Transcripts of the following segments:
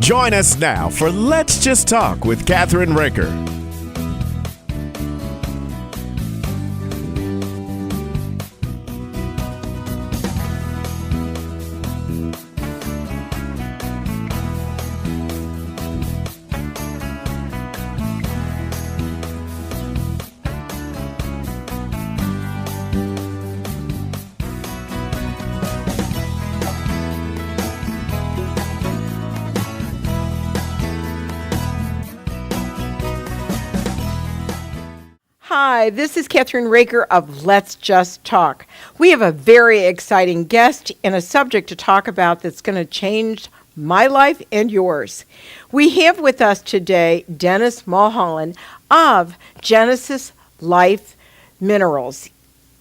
Join us now for Let's Just Talk with Kathryn Raaker. Hi, this is Kathryn Raaker of Let's Just Talk. We have a very exciting guest and a subject to talk about that's going to change my life and yours. We have with us today Dennis Mulholland of Genesis Life Minerals,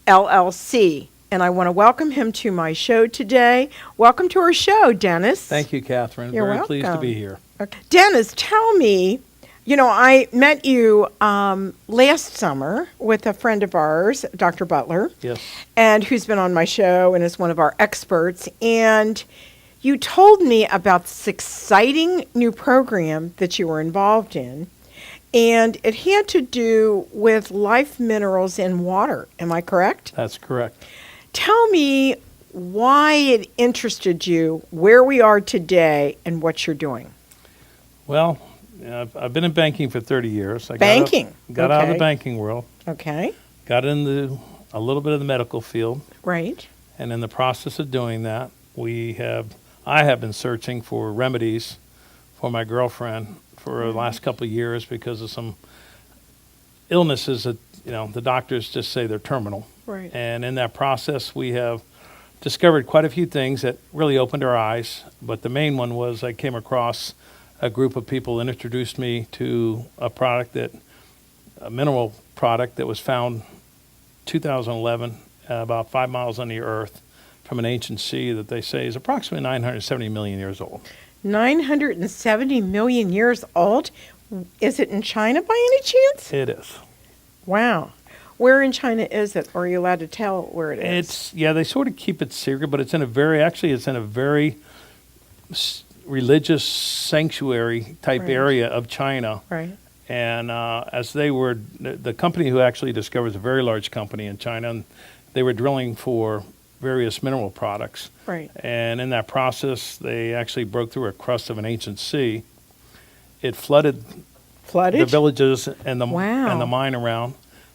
LLC. And I want to welcome him to my show today. Welcome to our show, Dennis. Thank you, Kathryn. You're Very welcome. pleased to be here. Okay. Dennis, tell me, I met you last summer with a friend of ours, Dr. Butler, Yes. and who's been on my show and is one of our experts. And you told me about this exciting new program that you were involved in, and it had to do with life minerals in water. Am I correct? That's correct. Tell me why it interested you, where we are today, and what you're doing. Well, I've been in banking for 30 years. Banking? Got out of the Okay. banking world. Okay, Got into a little bit of the medical field. right. And in the process of doing that, I have been searching for remedies for my girlfriend for the last couple of years because of some illnesses that, the doctors just say they're terminal. Right. And in that process, we have discovered quite a few things that really opened our eyes. But the main one was I came across a group of people and introduced me to a mineral product that was found 2011 about 5 miles under the earth from an ancient sea that they say is approximately 970 million years old. 970 million years old? Is it in China by any chance? It is. Wow. Where in China is it? Or are you allowed to tell where it is? They sort of keep it secret, but it's in a very religious sanctuary type Right. area of China. Right. And the company who actually discovered is a very large company in China, and they were drilling for various mineral products. Right. And in that process, they actually broke through a crust of an ancient sea. It flooded the villages and the Wow. mine around.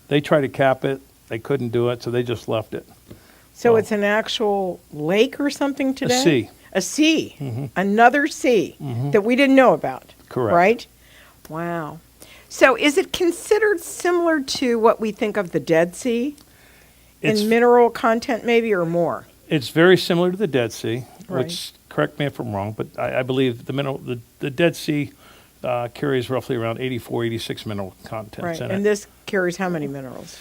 They tried to cap it. They couldn't do it, so they just left it. So it's an actual lake or something today? A sea. A sea. Mm-hmm. Another sea that we didn't know about. Correct. Right? Wow. So is it considered similar to what we think of the Dead Sea? It's- In mineral content maybe or more? It's very similar to the Dead Sea, Right. which, correct me if I'm wrong, but I believe the Dead Sea carries roughly around 84, 86 mineral contents Right. in And it. this carries how many minerals?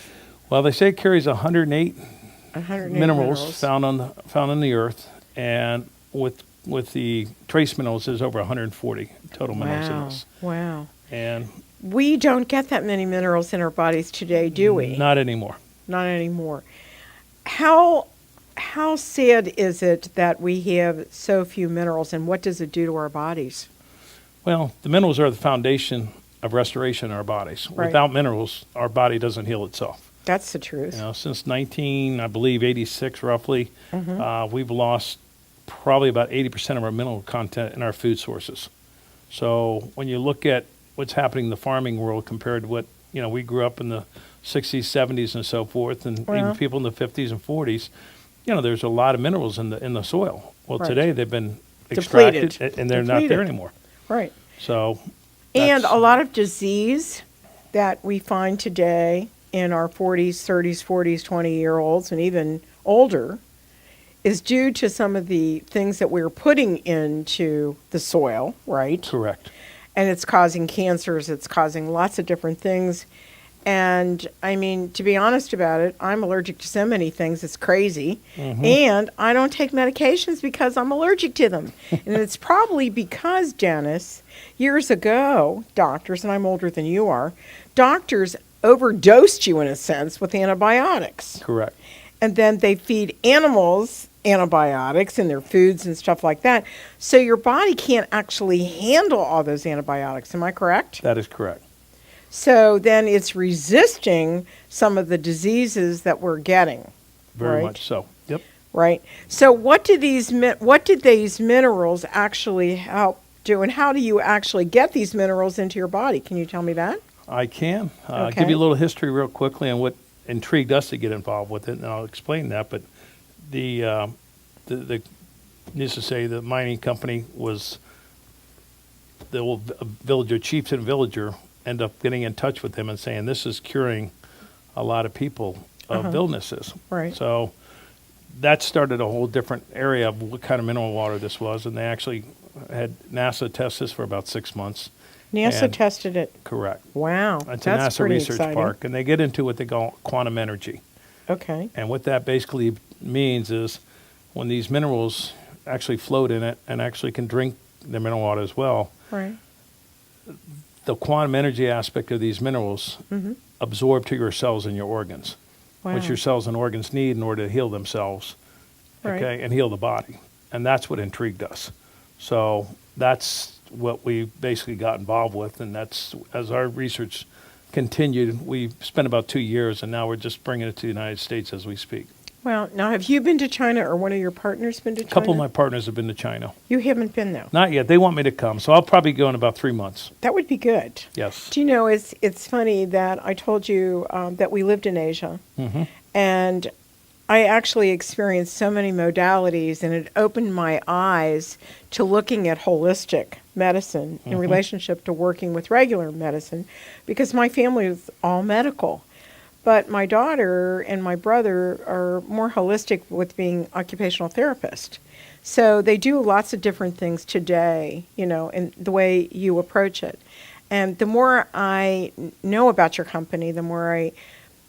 Well, they say it carries 108 108 minerals found on the earth, and with the trace minerals, there's over 140 total minerals in this. Wow. And We don't get that many minerals in our bodies today, do we? not anymore. Not anymore. How sad is it that we have so few minerals, and what does it do to our bodies? Well, the minerals are the foundation of restoration in our bodies. Right. Without minerals, our body doesn't heal itself. That's the truth. Since 86 roughly, Mm-hmm. we've lost probably about 80% of our mineral content in our food sources. So when you look at what's happening in the farming world compared to what, we grew up in the 60s, 70s and so forth, and Well. even people in the 50s and 40s, there's a lot of minerals in the soil. Well, Right. today they've been Depleted. extracted and they're not there Depleted. anymore. Right. So And that's- a lot of disease that we find today in our 40s, 30s, 40s, 20-year-olds, and even older is due to some of the things that we're putting into the soil, right? Correct. And it's causing cancers, it's causing lots of different things. And I mean, to be honest about it, I'm allergic to so many things, it's crazy. And I don't take medications because I'm allergic to them. And it's probably because, Dennis, years ago, doctors, and I'm older than you are, doctors overdosed you in a sense with antibiotics. Correct. And then they feed animals antibiotics in their foods and stuff like that. So your body can't actually handle all those antibiotics. Am I correct? That is correct. So then it's resisting some of the diseases that we're getting. Very right? much so. Yep. Right. So what did these minerals actually help do, and how do you actually get these minerals into your body? Can you tell me that? I can. Okay. Give you a little history real quickly on what intrigued us to get involved with it, and I'll explain that. But the needless to say, the mining company was the old villager, chieftain villager, end up getting in touch with him and saying, this is curing a lot of people of illnesses. Right. So that started a whole different area of what kind of mineral water this was, and they actually had NASA test this for about 6 months. NASA And- tested it. Correct. Wow. It's a NASA pretty research exciting. park, and they get into what they call quantum energy. Okay. And what that basically means is when these minerals actually float in it and actually can drink the mineral water as well, Right. the quantum energy aspect of these minerals absorb to your cells and your organs, Wow. which your cells and organs need in order to heal themselves, Right. okay, and heal the body. And that's what intrigued us. So that's what we basically got involved with, and that's, as our research continued, we spent about 2 years, and now we're just bringing it to the United States as we speak. Well, now have you been to China, or one of your partners been to A China? couple of my partners have been to China. You haven't been, though. Not yet. They want me to come, so I'll probably go in about 3 months. That would be good. Yes. Do you know, it's funny that I told you that we lived in Asia, and I actually experienced so many modalities, and it opened my eyes to looking at holistic medicine in relationship to working with regular medicine, because my family was all medical. But my daughter and my brother are more holistic with being occupational therapists. So they do lots of different things today, you know, in the way you approach it. And the more I know about your company, the more I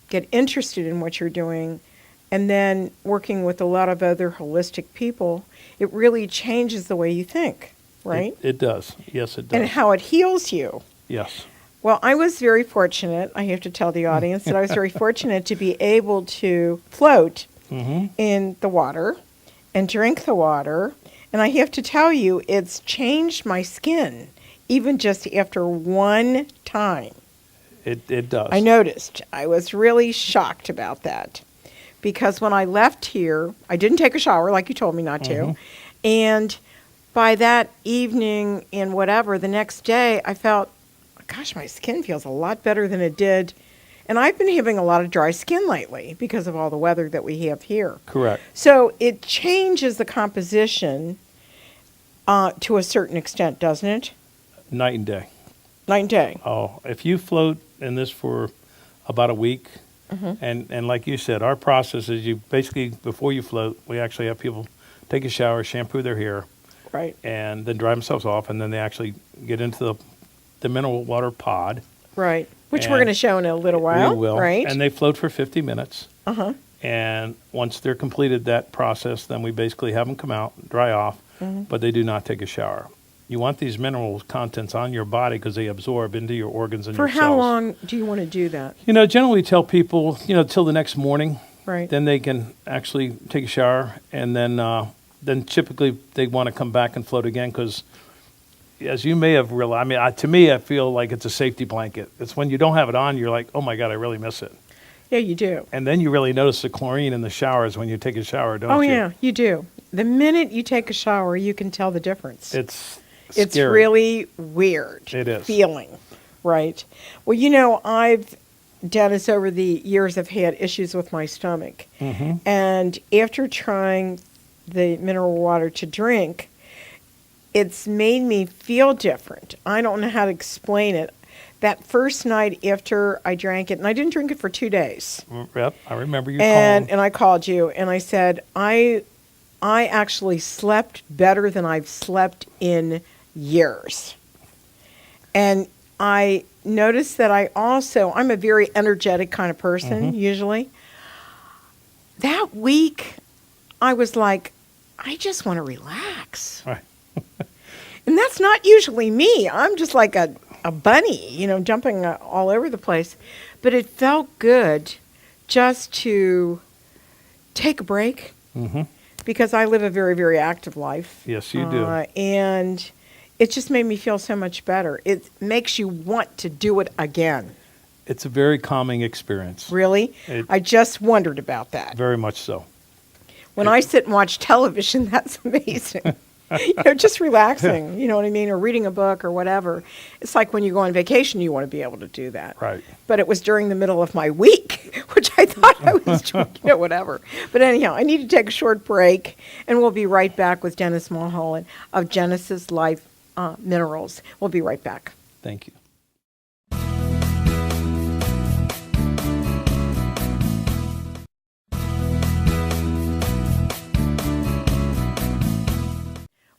get interested in what you're doing. And then working with a lot of other holistic people, it really changes the way you think, right? It does. Yes, it does. And how it heals you. Yes. Well, I was very fortunate, I have to tell the audience, that I was very fortunate to be able to float in the water and drink the water. And I have to tell you, it's changed my skin, even just after one time. It does. I noticed. I was really shocked about that. Because when I left here, I didn't take a shower like you told me not to. And by that evening and whatever, the next day, I felt, gosh, my skin feels a lot better than it did. And I've been having a lot of dry skin lately because of all the weather that we have here. Correct. So it changes the composition to a certain extent, doesn't it? Night and day. Night and day. Oh, if you float in this for about a week, and like you said, our process is you basically, before you float, we actually have people take a shower, shampoo their hair, Right. and then dry themselves off, and then they actually get into the mineral water pod. Right. Which we're And going to show in a little while. We will. Right. And they float for 50 minutes. Uh-huh. And once they're completed that process, then we basically have them come out, dry off, but they do not take a shower. You want these mineral contents on your body because they absorb into your organs and For your cells. how long do you want to do that? You know, generally tell people, till the next morning. Right. Then they can actually take a shower, and then typically they want to come back and float again because, as you may have realized, to me, I feel like it's a safety blanket. It's when you don't have it on, you're like, oh my God, I really miss it. Yeah, you do. And then you really notice the chlorine in the showers when you take a shower, don't you? Oh, yeah, you do. The minute you take a shower, you can tell the difference. It's It's scary. really weird. It is. Feeling, right? Well, Dennis, over the years, I've had issues with my stomach. And after trying the mineral water to drink, it's made me feel different. I don't know how to explain it. That first night after I drank it, and I didn't drink it for 2 days. Yep, I remember you And calling. I called you and I said, I actually slept better than I've slept in years. And I noticed that I'm a very energetic kind of person, usually. That week, I was like, I just want to relax. Right. And that's not usually me. I'm just like a bunny, jumping all over the place. But it felt good just to take a break, because I live a very, very active life. Yes, you do. And it just made me feel so much better. It makes you want to do it again. It's a very calming experience. Really? I just wondered about that. Very much so. When I sit and watch television, that's amazing. Just relaxing, you know what I mean, or reading a book or whatever. It's like when you go on vacation, you want to be able to do that. Right. But it was during the middle of my week, which I thought I was doing, whatever. But anyhow, I need to take a short break, and we'll be right back with Dennis Mulholland of Genesis Life Minerals. We'll be right back. Thank you.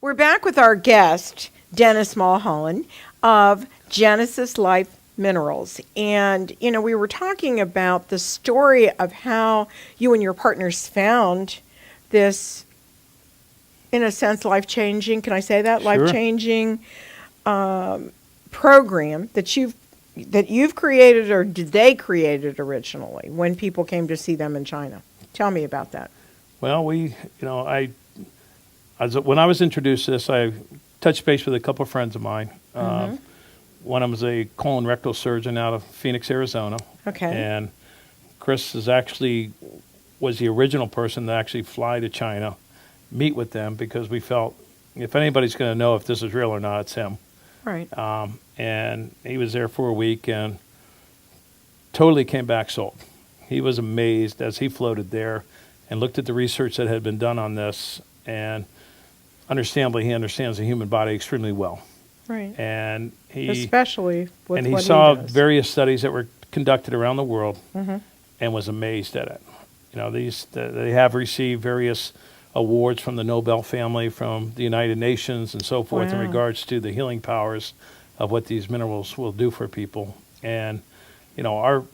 We're back with our guest, Dennis Mulholland of Genesis Life Minerals. And, we were talking about the story of how you and your partners found this, in a sense, life-changing, can I say that? Sure. Life-changing program that you've created, or did they create it originally when people came to see them in China? Tell me about that. Well, when I was introduced to this, I touched base with a couple of friends of mine. One of them was a colon rectal surgeon out of Phoenix, Arizona. Okay. And Chris was the original person to actually fly to China, meet with them, because we felt if anybody's going to know if this is real or not, it's him. Right. And he was there for a week and totally came back sold. He was amazed as he floated there and looked at the research that had been done on this, and understandably, he understands the human body extremely well. Right. And especially with and he what saw he does. various studies that were conducted around the world, and was amazed at it. They have received various awards from the Nobel family, from the United Nations, and so forth in Wow. regards to the healing powers of what these minerals will do for people. And our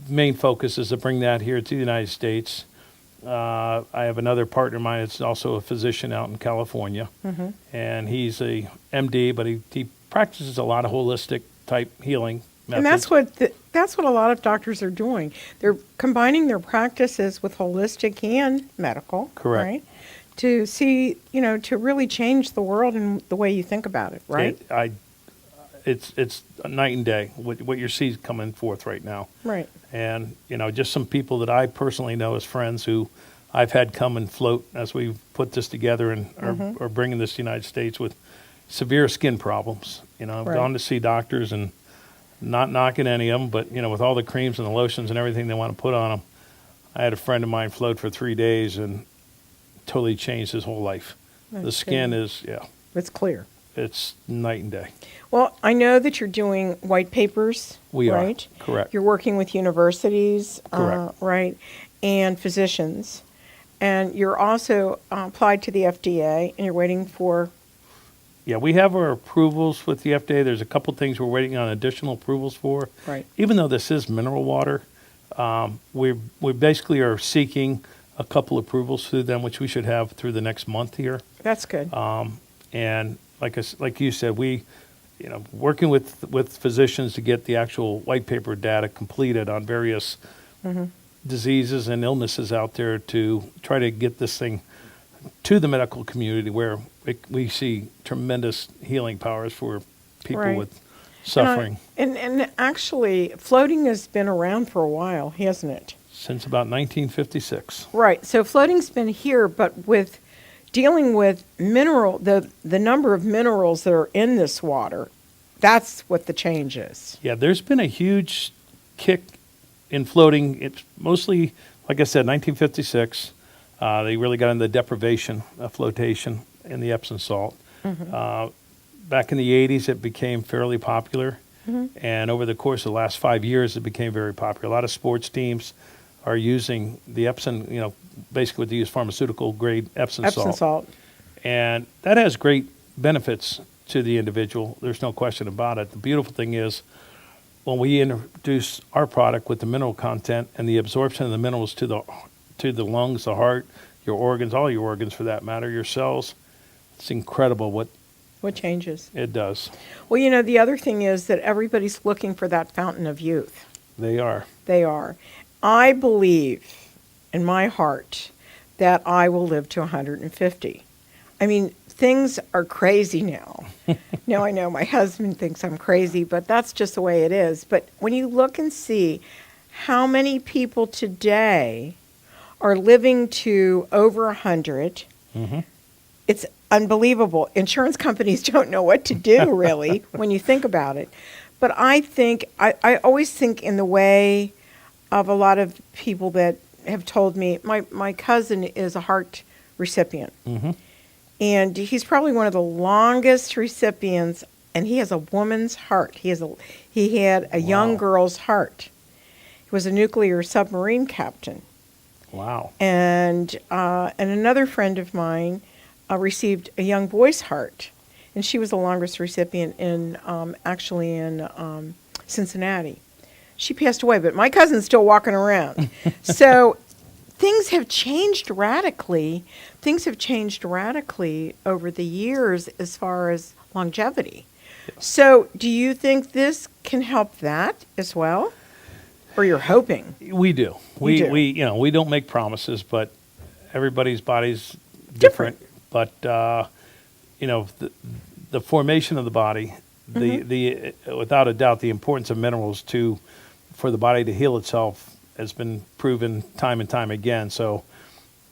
main focus is to bring that here to the United States. I have another partner of mine that's also a physician out in California, and he's a MD, but he practices a lot of holistic type healing methods. And that's what a lot of doctors are doing. They're combining their practices with holistic and medical. Correct. Right? To see, to really change the world and the way you think about it, right? It's night and day what you see coming forth right now. Right. And just some people that I personally know as friends who I've had come and float as we put this together and are bringing this to the United States with severe skin problems. I've gone to see doctors, and not knocking any of them, but with all the creams and the lotions and everything they want to put on them. I had a friend of mine float for 3 days and totally changed his whole life. The skin is, It's clear. it's night and day. Well, I know that you're doing white papers. We are, right? correct. You're working with universities, Correct. right, and physicians, and you're also applied to the FDA, and you're waiting for. Yeah, we have our approvals with the FDA. There's a couple things we're waiting on additional approvals for. Right. Even though this is mineral water, we basically are seeking a couple approvals through them, which we should have through the next month here. That's good. And like you said, we, working with physicians to get the actual white paper data completed on various diseases and illnesses out there to try to get this thing to the medical community where we see tremendous healing powers for people Right. with suffering. And actually, floating has been around for a while, hasn't it? Since about 1956. Right. So floating's been here, but with dealing with the number of minerals that are in this water, that's what the change is. Yeah, there's been a huge kick in floating. It's mostly, like I said, 1956. They really got into the deprivation of flotation in the Epsom salt. Back in the 80s, it became fairly popular. And over the course of the last 5 years, it became very popular. A lot of sports teams are using the Epsom, basically what they use pharmaceutical grade Epsom salt. And that has great benefits to the individual. There's no question about it. The beautiful thing is when we introduce our product with the mineral content and the absorption of the minerals to the lungs, the heart, your organs, all your organs for that matter, your cells, it's incredible what changes. It does. Well, the other thing is that everybody's looking for that fountain of youth. They are. They are. I believe in my heart that I will live to 150. I mean, things are crazy now. Now I know my husband thinks I'm crazy, but that's just the way it is. But when you look and see how many people today are living to over 100, it's unbelievable. Insurance companies don't know what to do, really, when you think about it. But I think, I always think in the way of a lot of people that have told me, my cousin is a heart recipient. And he's probably one of the longest recipients, and he has a woman's heart. He had a young girl's heart. He was a nuclear submarine captain. Wow. And another friend of mine received a young boy's heart, and she was the longest recipient in Cincinnati. She passed away, but my cousin's still walking around. So things have changed radically. Things have changed radically over the years as far as longevity. So do you think this can help that as well? Or you're hoping? We do. We don't make promises, but everybody's body's different. But the formation of the body, the without a doubt, the importance of minerals for the body to heal itself has been proven time and time again. So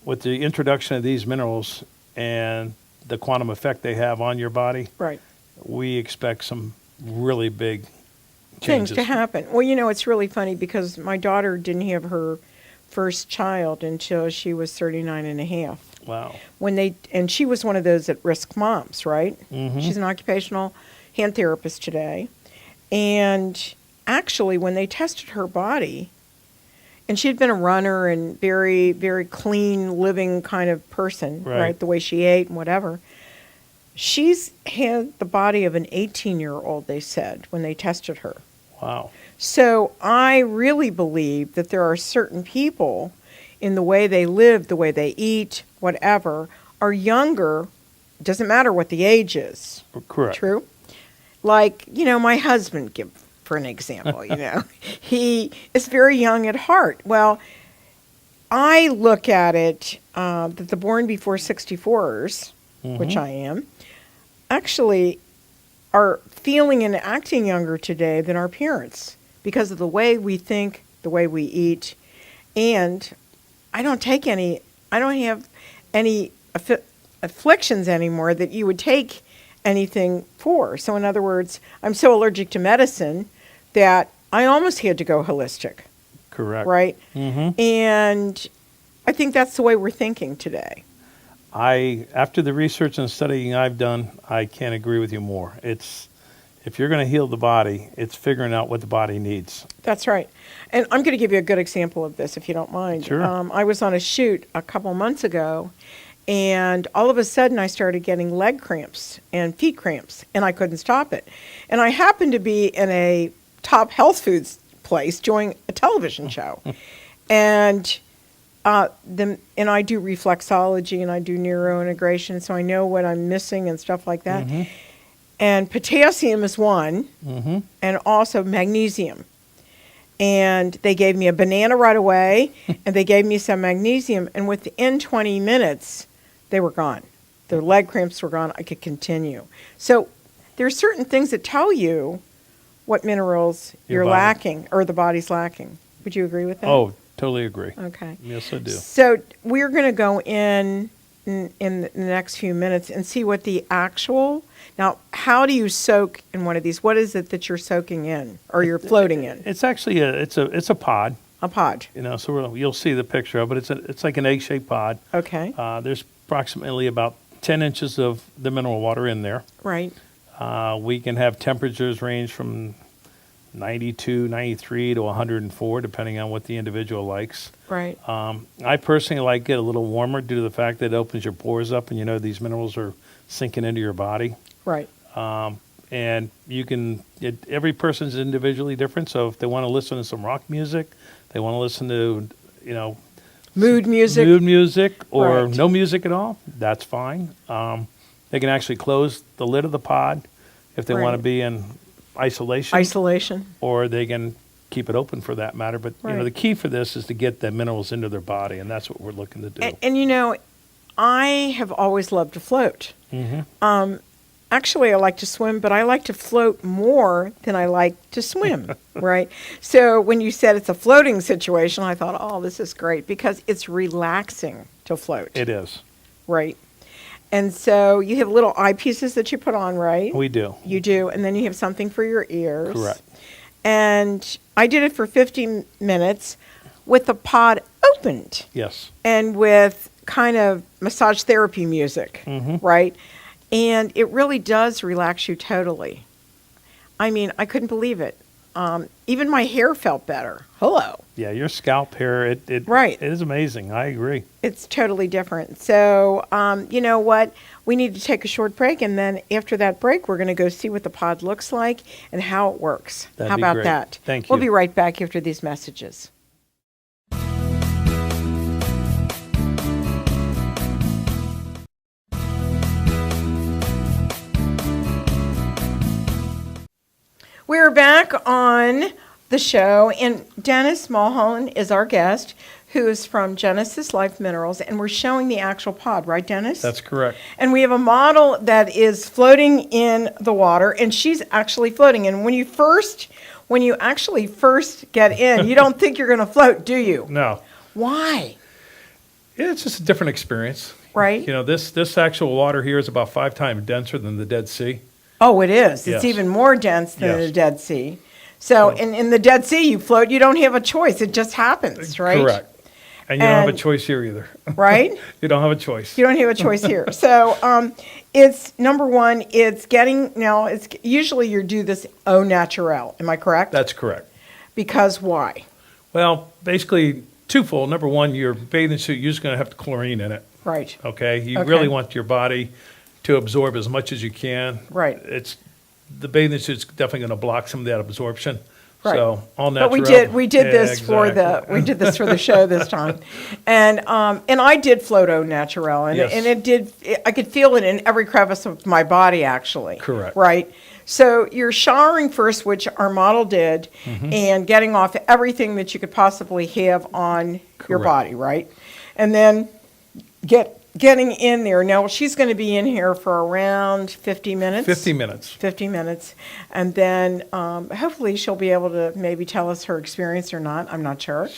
with the introduction of these minerals and the quantum effect they have on your body, right, we expect some really big things changes to happen. Well, it's really funny because my daughter didn't have her first child until she was 39 and a half. Wow. And she was one of those at-risk moms, right? She's an occupational hand therapist today. And actually, when they tested her body, and she had been a runner and very, very clean living kind of person, right? The way she ate and whatever. She's had the body of an 18-year-old, they said, when they tested her. Wow. So I really believe that there are certain people in the way they live, the way they eat, whatever, are younger. Doesn't matter what the age is. Correct. True? Like, my husband, for an example, he is very young at heart. Well, I look at it that the born before 64ers, which I am, actually are feeling and acting younger today than our parents because of the way we think, the way we eat, and I don't have any afflictions anymore that you would take anything for. So in other words, I'm so allergic to medicine that I almost had to go holistic. Correct. Right? And I think that's the way we're thinking today. After the research and studying I've done, I can't agree with you more. If you're going to heal the body, it's figuring out what the body needs. That's right. And I'm going to give you a good example of this, if you don't mind. Sure. I was on a shoot a couple months ago, and all of a sudden I started getting leg cramps and feet cramps, and I couldn't stop it. And I happened to be in a top health foods place doing a television show. And I do reflexology and I do neurointegration, so I know what I'm missing and stuff like that. And potassium is one, and also magnesium. And they gave me a banana right away, and they gave me some magnesium, and within 20 minutes, they were gone. The leg cramps were gone. I could continue. So there's certain things that tell you what minerals you're lacking or the body's lacking. Would you agree with that? Oh, totally agree. Okay. Yes, I do. So we're going to go in the next few minutes and see what the actual. Now, how do you soak in one of these? What is it that you're soaking in or you're floating in? It's actually it's a pod. A pod. So you'll see the picture of it. It's like an egg-shaped pod. Okay. There's approximately about 10 inches of the mineral water in there. Right. We can have temperatures range from 92, 93 to 104, depending on what the individual likes. Right. I personally like it a little warmer due to the fact that it opens your pores up and these minerals are sinking into your body. Right. And every person's individually different, so if they want to listen to some rock music, they want to listen to, mood music or right. no music at all, that's fine. They can actually close the lid of the pod if they want to be in isolation. Isolation. Or they can keep it open for that matter. But, Right. the key for this is to get the minerals into their body, and that's what we're looking to do. And I have always loved to float. Actually, I like to swim, but I like to float more than I like to swim, right? So when you said it's a floating situation, I thought, oh, this is great because it's relaxing to float. It is. Right. And so you have little eyepieces that you put on, right? We do. You do. And then you have something for your ears. Correct. And I did it for 15 minutes with the pod opened. Yes. And with kind of massage therapy music, right? And it really does relax you totally. I mean, I couldn't believe it. Even my hair felt better. Hello. Yeah, your scalp hair, it Right. It is amazing. I agree. It's totally different. So, you know what? We need to take a short break, and then after that break, we're going to go see what the pod looks like and how it works. That'd How be about great. that? Thank We'll you. be right back after these messages. We're back on the show, and Dennis Mulholland is our guest, who is from Genesis Life Minerals, and we're showing the actual pod, right, Dennis? That's correct. And we have a model that is floating in the water, and she's actually floating. And when you actually first get in, you don't think you're going to float, do you? No. Why? It's just a different experience. Right? This actual water here is about 5 times denser than the Dead Sea. Oh, it is. Yes. It's even more dense than Yes. the Dead Sea. So in the Dead Sea, you float. You don't have a choice. It just happens, right? Correct. And you don't have a And- choice here either. Right? You don't have a choice. You don't have a choice here. So it's number one. It's usually you do this au naturel. Am I correct? That's correct. Because why? Well, basically twofold. Number one, your bathing suit, you're just going to have chlorine in it. Right. Okay? You Okay. really want your body to absorb as much as you can. Right. The bathing suit's definitely going to block some of that absorption. Right. So all But natural. we did this for the show this time, and I did float au naturel, and Yes. I could feel it in every crevice of my body actually. Correct. Right. So you're showering first, which our model did, and getting off everything that you could possibly have on your Correct. body, right? And then getting in there. Now she's going to be in here for around 50 minutes. 50 minutes. 50 minutes. And then hopefully she'll be able to maybe tell us her experience or not. I'm not sure.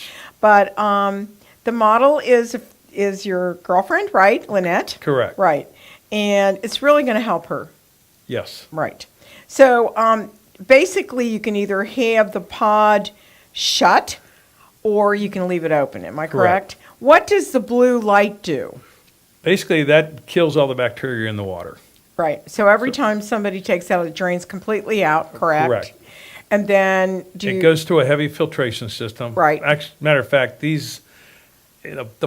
But the model is your girlfriend, right? Lynette? Correct. Right. And it's really going to help her. Yes. Right. So basically you can either have the pod shut or you can leave it open. Am I correct? What does the blue light do? Basically, that kills all the bacteria in the water. Right. So every time somebody takes out, it drains completely out, correct? Correct. And then It goes through a heavy filtration system. Right. Matter of fact, the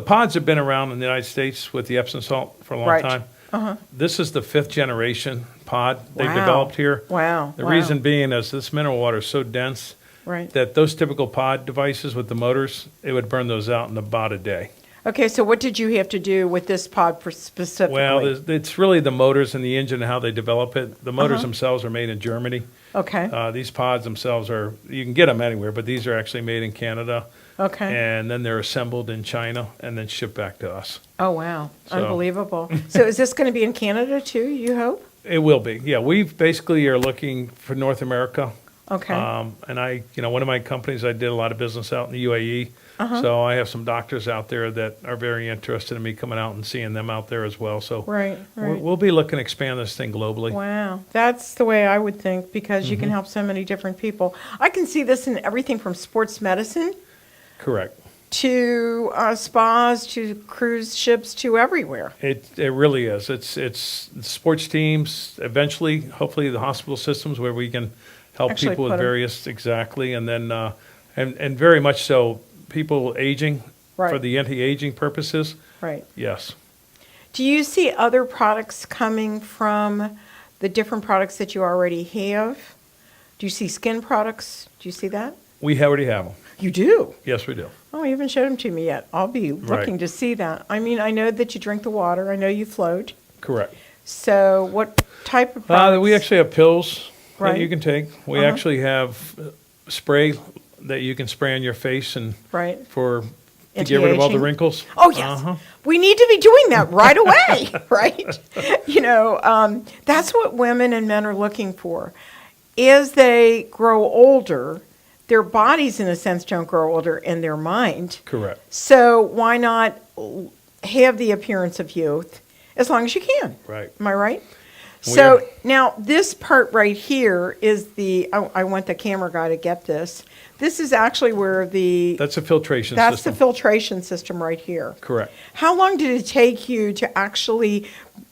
pods have been around in the United States with the Epsom salt for a long Right. time. This is the 5th generation pod they've Wow. developed here. Wow. The Wow. reason being is this mineral water is so dense Right. that those typical pod devices with the motors, it would burn those out in about a day. Okay, so what did you have to do with this pod specifically? Well, it's really the motors and the engine and how they develop it. The motors themselves are made in Germany. Okay. These pods themselves you can get them anywhere, but these are actually made in Canada. Okay. And then they're assembled in China and then shipped back to us. Oh, wow. So- Unbelievable. So is this going to be in Canada too, you hope? It will be. Yeah, we basically are looking for North America. Okay. And one of my companies, I did a lot of business out in the UAE. Uh-huh. So I have some doctors out there that are very interested in me coming out and seeing them out there as well. So Right. we'll be looking to expand this thing globally. Wow. That's the way I would think because you can help so many different people. I can see this in everything from sports medicine Correct. to spas to cruise ships to everywhere. It really is. It's sports teams, eventually, hopefully the hospital systems where we can help Actually people put with 'em- various, exactly. And then, and very much so, people aging for Right. the anti-aging purposes. Right. Yes. Do you see other products coming from the different products that you already have? Do you see skin products? Do you see that? We already have them. You do? Yes, we do. Oh, you haven't showed them to me yet. I'll be looking to see that. I mean, I know that you drink the water. I know you float. Correct. So what type of products? We actually have pills that Right. you can take. We actually have spray that you can spray on your face and Right. to get rid of all the Anti-aging. wrinkles. Oh, yes. We need to be doing that right away, right? That's what women and men are looking for. As they grow older, their bodies, in a sense, don't grow older in their mind. Correct. So why not have the appearance of youth as long as you can? Right. Am I right? We So are. now this part right here is I want the camera guy to get this. This is actually where That's a filtration that's system. the filtration system right here. Correct. How long did it take you to actually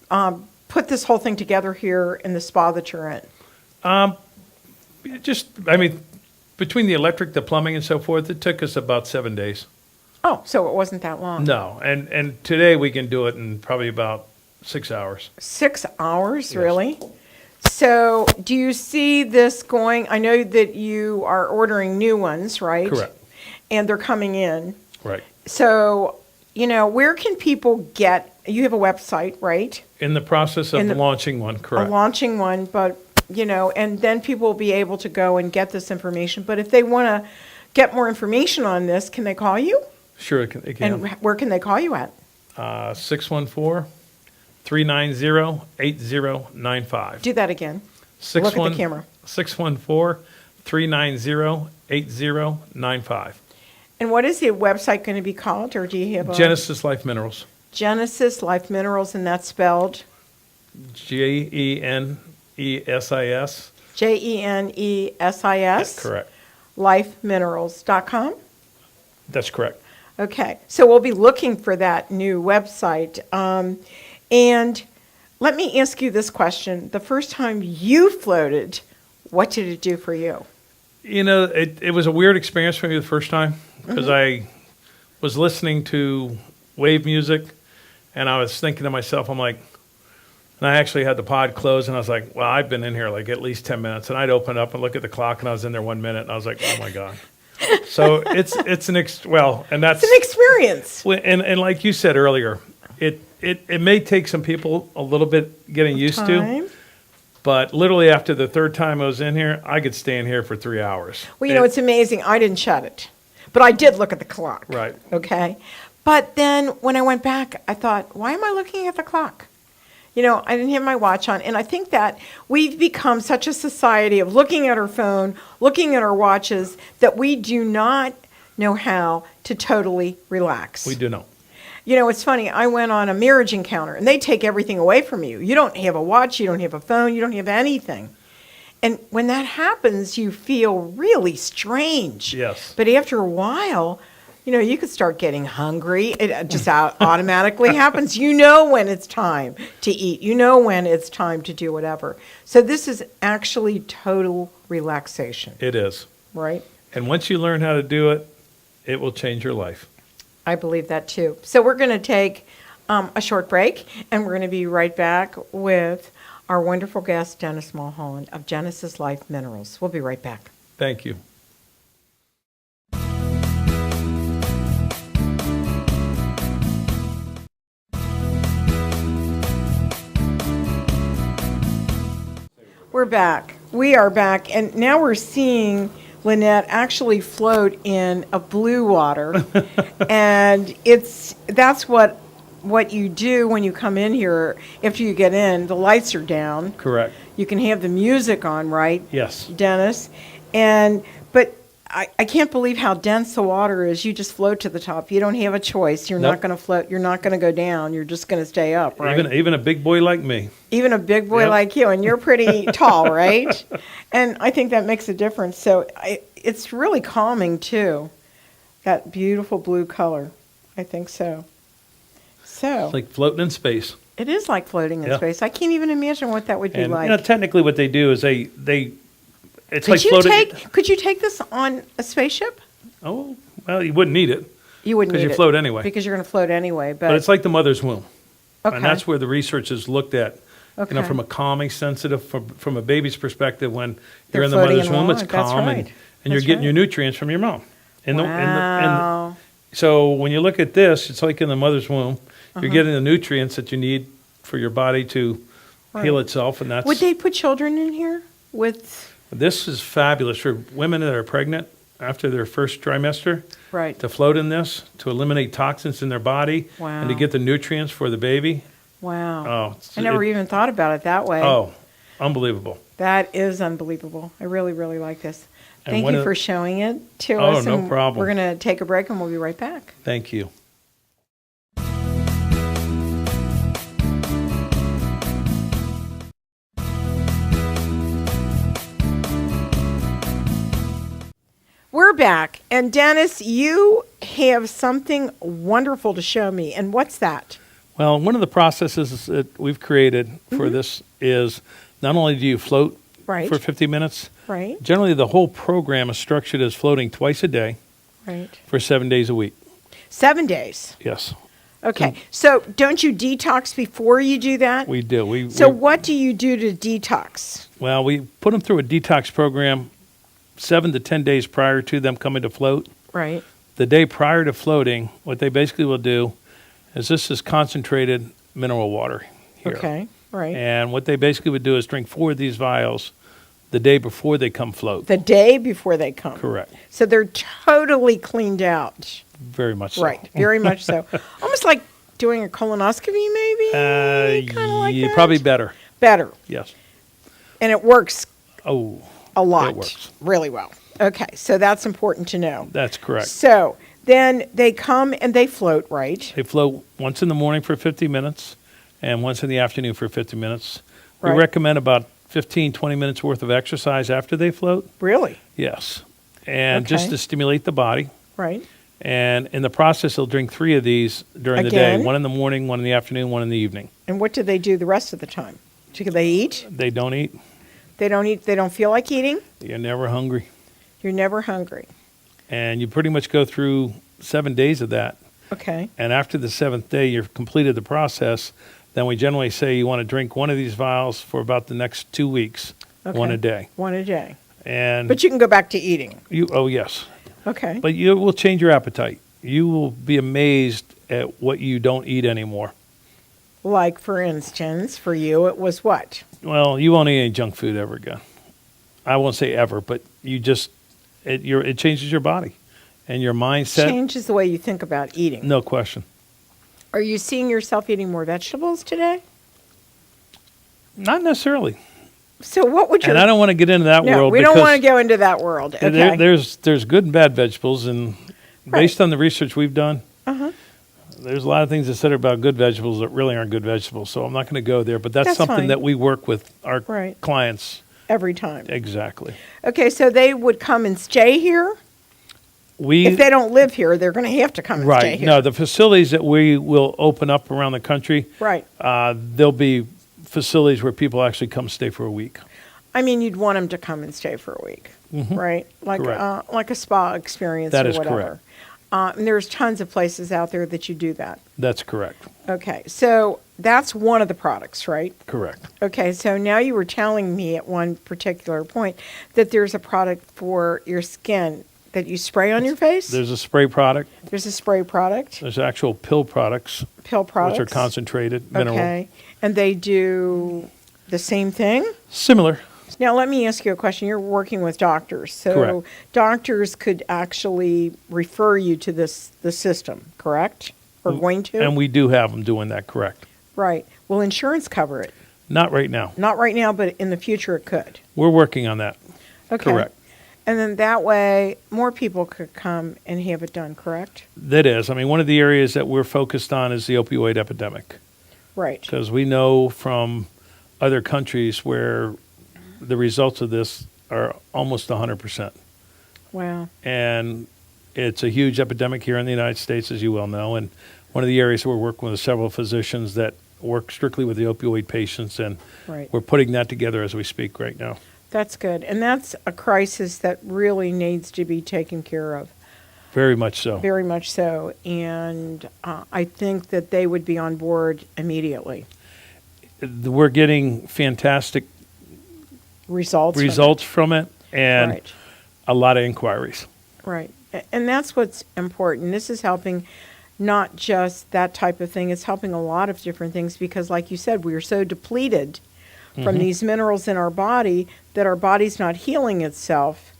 put this whole thing together here in the spa that you're in? Between the electric, the plumbing, and so forth, it took us about 7 days. Oh, so it wasn't that long. No, and today we can do it in probably about 6 hours. 6 hours, Yes. really? So do you see this going? I know that you are ordering new ones, right? Correct. And they're coming in. Right. So, where can people get, you have a website, right? In the process of launching one, correct. Launching one, but, and then people will be able to go and get this information. But if they want to get more information on this, can they call you? Sure, it can. And where can they call you at? 614-390-8095. Do that again. Look at the camera. 614-390-8095. And what is the website going to be called, or do you have a? Genesis Life Minerals. Genesis Life Minerals, and that's spelled? Genesis. Jenesis? That's correct. Lifeminerals.com? That's correct. Okay, so we'll be looking for that new website. And let me ask you this question. The first time you floated, what did it do for you? It was a weird experience for me the first time because I was listening to wave music and I was thinking to myself, and I actually had the pod closed and I was like, well, I've been in here like at least 10 minutes. And I'd open up and look at the clock and I was in there 1 minute and I was like, oh my God. So it's an experience. And like you said earlier, it may take some people a little bit getting used to, but literally after the third time I was in here, I could stay in here for 3 hours. Well, it's amazing. I didn't shut it, but I did look at the clock. Right. Okay. But then when I went back, I thought, why am I looking at the clock? I didn't have my watch on. And I think that we've become such a society of looking at our phone, looking at our watches, that we do not know how to totally relax. We do know. It's funny. I went on a marriage encounter, and they take everything away from you. You don't have a watch. You don't have a phone. You don't have anything. And when that happens, you feel really strange. Yes. But after a while, you could start getting hungry. It just automatically happens. You know when it's time to eat. You know when it's time to do whatever. So this is actually total relaxation. It is. Right? And once you learn how to do it, it will change your life. I believe that too. So we're going to take a short break, and we're going to be right back with our wonderful guest, Dennis Mulholland of Genesis Life Minerals. We'll be right back. Thank you. We're back. We are back, and now we're seeing Lynette actually float in a blue water, and that's what you do when you come in here. After you get in, the lights are down. Correct. You can have the music on, right? Yes. Dennis, but I can't believe how dense the water is. You just float to the top. You don't have a choice. You're not going to float. You're not going to go down. You're just going to stay up, right? Even a big boy like me. Even a big boy like you, and you're pretty tall, right? And I think that makes a difference. So it's really calming, too. That beautiful blue color. I think so. It's like floating in space. It is like floating in space. I can't even imagine what that would be like. Technically what they do is it's like floating. Could you take this on a spaceship? Oh, well, you wouldn't need it. You wouldn't need it. Because you float anyway. Because you're going to float anyway. But it's like the mother's womb. Okay. And that's where the research is looked at. Okay. From a calming, sensitive, from a baby's perspective, when They're you're in the floating mother's womb, it's along. That's calm, right. and you're getting your nutrients from your mom. Wow. So when you look at this, it's like in the mother's womb, you're getting the nutrients that you need for your body to heal itself, and Would they put children in here with? This is fabulous for women that are pregnant after their first trimester Right. to float in this, to eliminate toxins in their body, Wow. and to get the nutrients for the baby. Wow. Oh, I never even thought about it that way. Oh, unbelievable. That is unbelievable. I really, really like this. And Thank one you of- for showing it to Oh, us. no and problem. We're going to take a break and we'll be right back. Thank you. We're back. And Dennis, you have something wonderful to show me. And what's that? Well, one of the processes that we've created for this is not only do you float Right. for 50 minutes, Right. generally the whole program is structured as floating twice a day Right. for 7 days a week. 7 days. Yes, Okay. So don't you detox before you do that? we do. So what do you do to detox? Well, we put them through a detox program 7 to 10 days prior to them coming to float. Right. The day prior to floating, what they basically will do is this is concentrated mineral water here. Okay. Right. And what they basically would do is drink 4 of these vials the day before they come float. The day before they come. Correct. So they're totally cleaned out. Very much so. Right. Very much so. Almost like doing a colonoscopy, maybe? Kind of like that? Probably better. Better. Yes. And it works Oh, a lot. It works. Really well. Okay. So that's important to know. that's correct. So then they come and they float, right? They float once in the morning for 50 minutes and once in the afternoon for 50 minutes. We Right. recommend about 15, 20 minutes worth of exercise after they float. Really? Yes. And just Okay. to stimulate the body. Right. And in the process, they'll drink 3 of these during the day. Again? One in the morning, one in the afternoon, one in the evening. And what do they do the rest of the time? Do they eat? They don't eat. They don't eat. They don't feel like eating? You're never hungry. You're never hungry. And you pretty much go through 7 days of that. Okay. And after the 7th day, you've completed the process. Then we generally say you want to drink one of these vials for about the next 2 weeks, Okay. one a day. One a day. And But you can go back to eating. oh yes, Okay. but you will change your appetite. You will be amazed at what you don't eat anymore. Like, for instance, for you, it was what? Well, you won't eat any junk food ever again. I won't say ever, but you just it changes your body and your mindset. Changes the way you think about eating. No question. Are you seeing yourself eating more vegetables today? Not necessarily. So what would you? And I don't want to get into that No, world. we don't because want to go into that world. Okay. there's good and bad vegetables, and based on the research we've done, Uh-huh. there's a lot of things that said about good vegetables that really aren't good vegetables. So I'm not going to go there, but that's That's something fine. that we work with our Right. clients. Every time. Exactly. Okay, so they would come and stay here. If they don't live here, they're going to have to come and stay Right. here. No, the facilities that we will open up around the country, Right. there'll be facilities where people actually come stay for a week. I mean, you'd want them to come and stay for a week, right? Correct. Like a spa experience That or is whatever. correct. And there's tons of places out there that you do that. That's correct. Okay, so that's one of the products, right? Correct. Okay, so now you were telling me at one particular point that there's a product for your skin that you spray on your face? There's a spray product. There's a spray product, There's actual pill products, pill products. which are concentrated mineral. Okay, and they do the same thing? Similar. Now, let me ask you a question. You're working with doctors, so Correct. doctors could actually refer you to the system, correct? Or going to? And we do have them doing that, correct. Right. Will insurance cover it? Not right now. Not right now, but in the future it could. We're working on that. Okay. Correct. And then that way, more people could come and have it done, correct? That is. I mean, one of the areas that we're focused on is the opioid epidemic. Right. Because we know from other countries where the results of this are almost 100%. Wow. And it's a huge epidemic here in the United States, as you well know. And one of the areas we're working with several physicians that work strictly with the opioid patients, and Right. we're putting that together as we speak right now. That's good. And that's a crisis that really needs to be taken care of. Very much so. Very much so. And I think that they would be on board immediately. We're getting fantastic Results from it and Right. a lot of inquiries. Right. And that's what's important. This is helping not just that type of thing. It's helping a lot of different things because, like you said, we are so depleted from these minerals in our body that our body's not healing itself.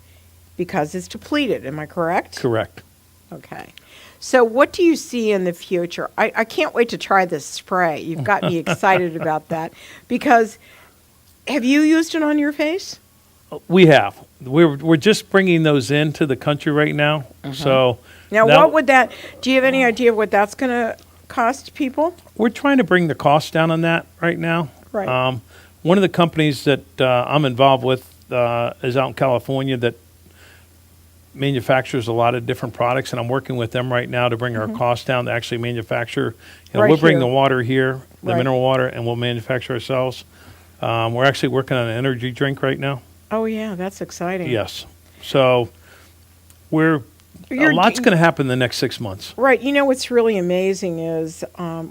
because it's depleted. Am I correct? Correct. Okay. So what do you see in the future? I can't wait to try this spray. You've got me excited about that because have you used it on your face? We have. We're just bringing those into the country right now. So Now, what would that, do you have any idea of what that's going to cost people? we're trying to bring the cost down on that right now. Right. One of the companies that I'm involved with is out in California that manufactures a lot of different products, and I'm working with them right now to bring our costs down to actually manufacture. Right we'll bring here. the water here, the Right. mineral water, and we'll manufacture ourselves. We're actually working on an energy drink right now. Oh, yeah, that's exciting. Yes. So a lot's going to happen in the next 6 months. Right. You know what's really amazing is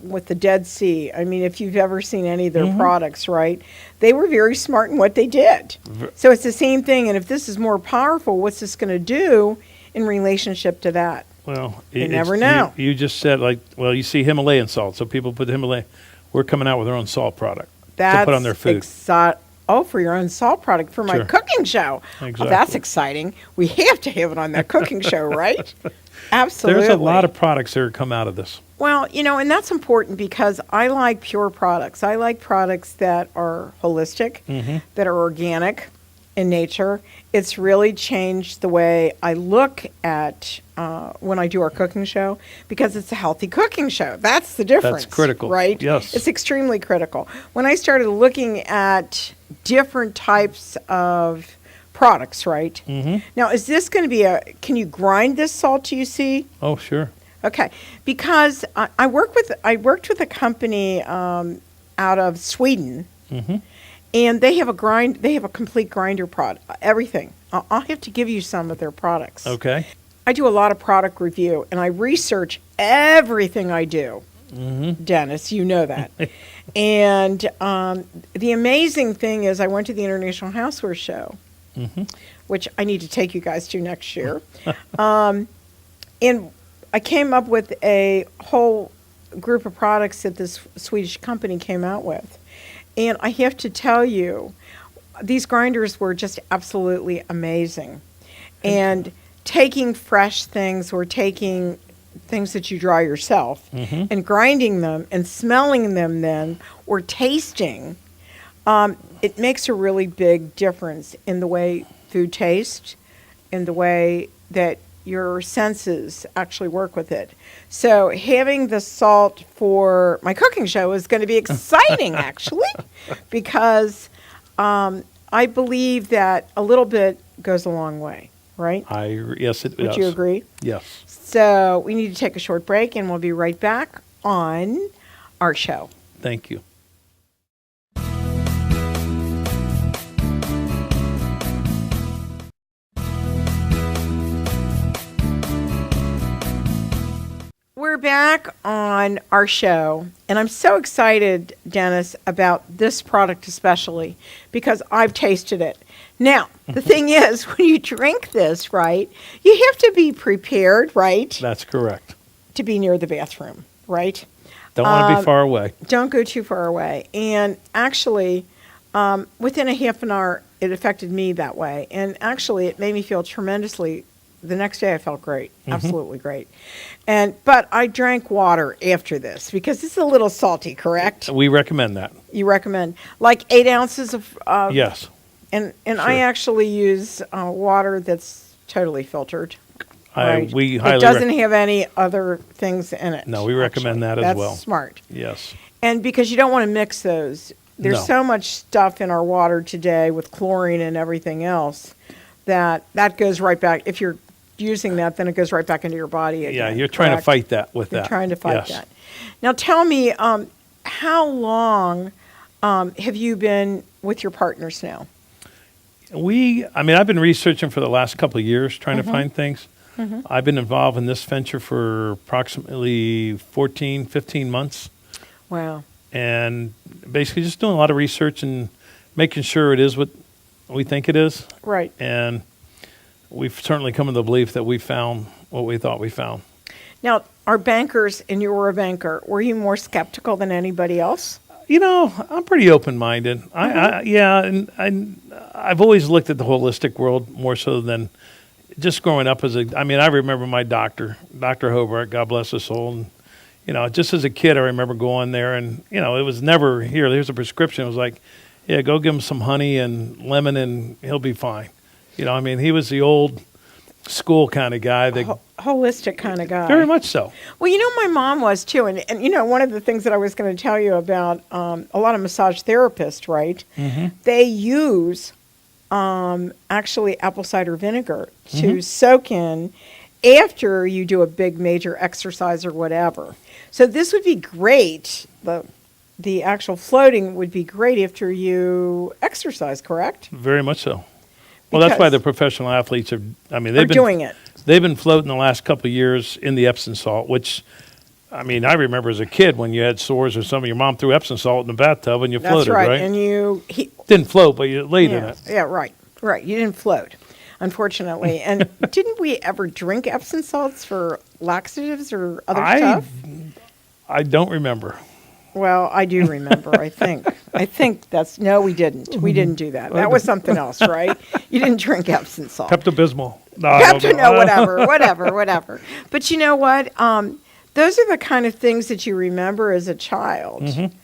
with the Dead Sea, I mean, if you've ever seen any of their products, right, they were very smart in what they did. So it's the same thing. And if this is more powerful, what's this going to do in relationship to that? Well, You never know. You just said, you see Himalayan salt. So people put the Himalayan. We're coming out with our own salt product to put on their food. Oh, for your own salt product for my Sure. cooking show. Exactly. Oh, that's exciting. We have to have it on that cooking show, right? Absolutely. There's a lot of products that are come out of this. Well, and that's important because I like pure products. I like products that are holistic, that are organic in nature. It's really changed the way I look at when I do our cooking show because it's a healthy cooking show. That's the difference. That's critical. Right? Yes. It's extremely critical. When I started looking at different types of products, right? Now, is this going to be can you grind this salt, do you see? Oh, sure. Okay, because I worked with a company out of Sweden, and they have a complete grinder product, everything. I'll have to give you some of their products. Okay. I do a lot of product review, and I research everything I do. Dennis, you know that. And the amazing thing is I went to the International Houseware Show, which I need to take you guys to next year. And I came up with a whole group of products that this Swedish company came out with. And I have to tell you, these grinders were just absolutely amazing. And taking fresh things or taking things that you dry yourself and grinding them and smelling them then or tasting, it makes a really big difference in the way food tastes, in the way that your senses actually work with it. So having the salt for my cooking show is going to be exciting, actually, because I believe that a little bit goes a long way, right? Yes, it does. Would you agree? Yes. So we need to take a short break, and we'll be right back on our show. Thank you. We're back on our show, and I'm so excited, Dennis, about this product especially because I've tasted it. Now, the thing is, when you drink this, right, you have to be prepared, right? That's correct. To be near the bathroom, right? Don't want to be far away. Don't go too far away. And actually, within a half an hour, it affected me that way. And actually, it made me feel tremendously. The next day, I felt great, absolutely great. But I drank water after this because it's a little salty, correct? We recommend that. You recommend like 8 ounces of Yes. And I actually use water that's totally filtered. Right? We highly it doesn't have any other things in it. No, we recommend that as that's well. That's smart. Yes. And because you don't want to mix those. There's so much stuff in our water today with chlorine and everything else that goes right back. If you're using that, then it goes right back into your body again. Yeah, you're trying to fight that with that. You're trying to fight that. Now tell me, how long have you been with your partners now? I've been researching for the last couple of years, trying to find things. I've been involved in this venture for approximately 14, 15 months. Wow. And basically just doing a lot of research and making sure it is what we think it is. Right. And we've certainly come to the belief that we found what we thought we found. Now, our bankers, and you were a banker, were you more skeptical than anybody else? I'm pretty open-minded. And I've always looked at the holistic world more so than, just growing up I remember my doctor, Dr. Hobart, God bless his soul. And, just as a kid, I remember going there and, it was never here's a prescription. It was like, yeah, go give him some honey and lemon and he'll be fine. He was the old school kind of guy. Holistic kind of guy. Very much so. Well, my mom was too. And one of the things that I was going to tell you about a lot of massage therapists, right? Mm-hmm. They use actually apple cider vinegar to soak in after you do a big major exercise or whatever. So this would be great. The actual floating would be great after you exercise, correct? Very much so. Well, that's why the professional athletes they've been doing it. They've been floating the last couple of years in the Epsom salt, which, I remember as a kid when you had sores or something, your mom threw Epsom salt in the bathtub and you floated, right? That's right. And didn't float, but you laid in it. Yeah, right. Right. You didn't float, unfortunately. And didn't we ever drink Epsom salts for laxatives or other stuff? I don't remember. Well, I do remember, I think. No, we didn't. We didn't do that. That was something else, right? You didn't drink Epsom salt. Pepto-Bismol. Whatever. But you know what? Those are the kind of things that you remember as a child. Mm-hmm.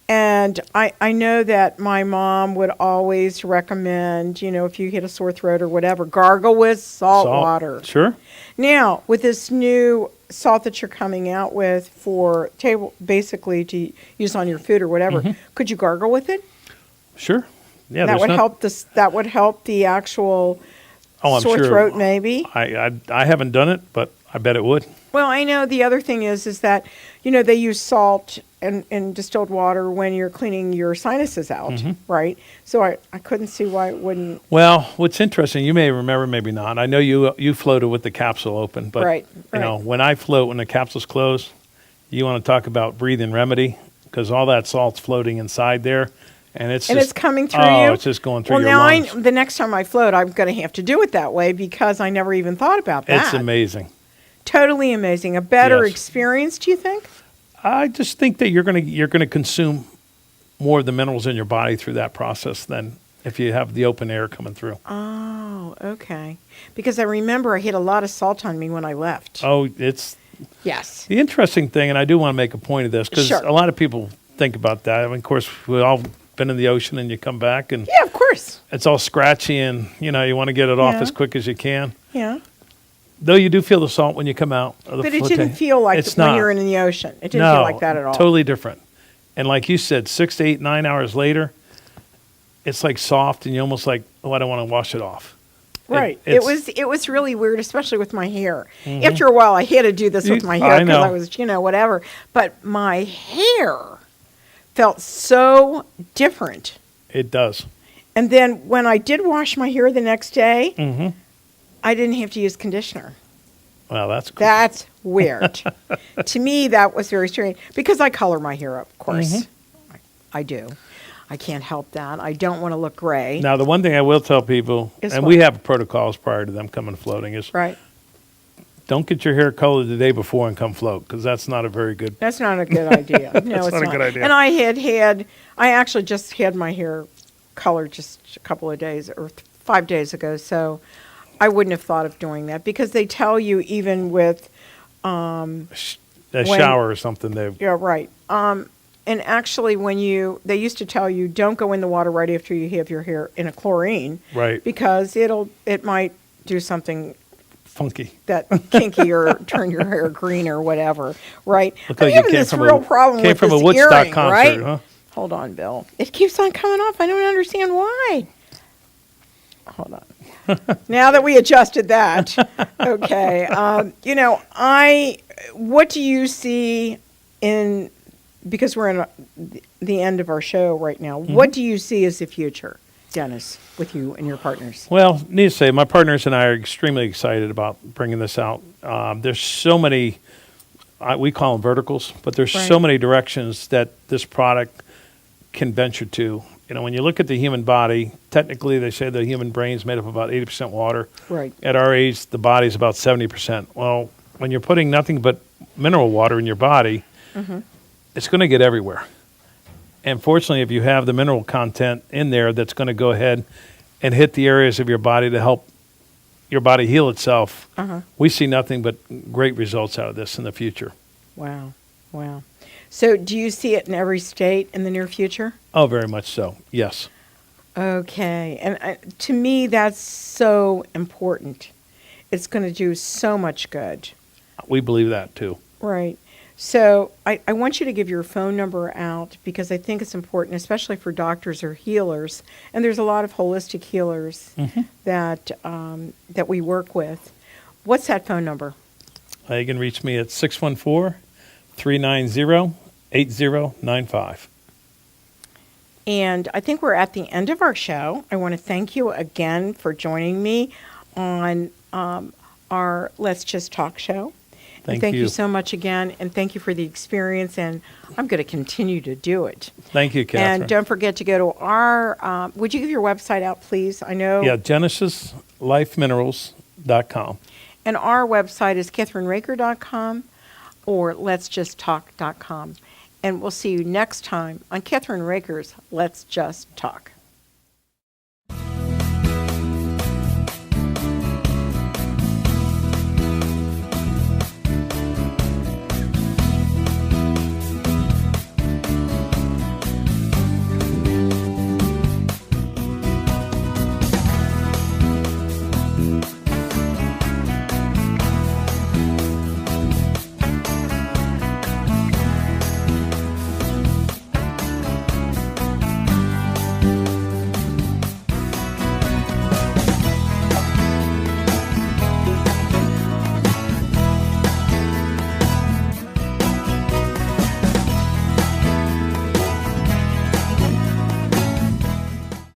And I know that my mom would always recommend, if you hit a sore throat or whatever, gargle with salt water. Sure. Now, with this new salt that you're coming out with for basically to use on your food or whatever, could you gargle with it? Sure. Yeah, that would help the actual sore throat maybe. I haven't done it, but I bet it would. Well, I know the other thing is that, they use salt and distilled water when you're cleaning your sinuses out, right? So I couldn't see why it wouldn't. Well, what's interesting, you may remember, maybe not. I know you floated with the capsule open, but right. When I float, when the capsule's closed, you want to talk about breathing remedy because all that salt's floating inside there. And it's coming through you? Oh, it's just going through your lungs. The next time I float, I'm going to have to do it that way because I never even thought about that. It's amazing. Totally amazing. A better experience, do you think? I just think that you're going to consume more of the minerals in your body through that process than if you have the open air coming through. Oh, okay. Because I remember I hit a lot of salt on me when I left. Oh, it's... Yes. The interesting thing, and I do want to make a point of this, because a lot of people think about that. Of course, we've all been in the ocean and you come back and... Yeah, of course. It's all scratchy and, you want to get it off as quick as you can. Yeah. Though you do feel the salt when you come out of the But it didn't feel like when you're in the ocean. It didn't feel like that at all. Totally different. And like you said, 6 to 8, 9 hours later, it's like soft and you almost like, I don't want to wash it off. Right. It was really weird, especially with my hair. Mm-hmm. After a while, I had to do this with my hair because I was, whatever. But my hair felt so different. It does. And then when I did wash my hair the next day, I didn't have to use conditioner. Well, that's cool. That's weird. To me, that was very strange. Because I color my hair up, of course. I do. I can't help that. I don't want to look gray. Now, the one thing I will tell people, we have protocols prior to them coming floating, is don't get your hair colored the day before and come float, because that's not a very good... That's not a good idea. No, it's not a good idea. And I actually just had my hair colored just a couple of days, or 5 days ago, so... I wouldn't have thought of doing that because they tell you even with a shower or something. Yeah, right. And actually, they used to tell you don't go in the water right after you have your hair in a chlorine, right? Because it might do something funky, that kinky, or turn your hair green or whatever, right? Look like you came from a Woodstock earring, concert, right? Huh? Hold on, Bill. It keeps on coming off. I don't understand why. Hold on. Now that we adjusted that, okay. What do you see because we're in the end of our show right now, what do you see as the future, Dennis, with you and your partners? Well, needless to say, my partners and I are extremely excited about bringing this out. There's so many, we call them verticals, but there's so many directions that this product can venture to. When you look at the human body, technically they say the human brain is made up of about 80% water. Right. At our age, the body's about 70%. Well, when you're putting nothing but mineral water in your body, it's going to get everywhere. And fortunately, if you have the mineral content in there, that's going to go ahead and hit the areas of your body to help your body heal itself, Uh-huh. we see nothing but great results out of this in the future. Wow. Wow. So do you see it in every state in the near future? Oh, very much so. Yes. Okay. And to me, that's so important. It's going to do so much good. We believe that too. Right. So I want you to give your phone number out because I think it's important, especially for doctors or healers. And there's a lot of holistic healers that that we work with. What's that phone number? You can reach me at 614-390-8095. And I think we're at the end of our show. I want to thank you again for joining me on our Let's Just Talk show. Thank you so much again, and thank you for the experience, and I'm going to continue to do it. Thank you, Kathryn. And don't forget to go to our, would you give your website out, please? I know. Yeah, GenesisLifeMinerals.com. And our website is KathrynRaaker.com or Let'sJustTalk.com. And we'll see you next time on Kathryn Raaker's Let's Just Talk.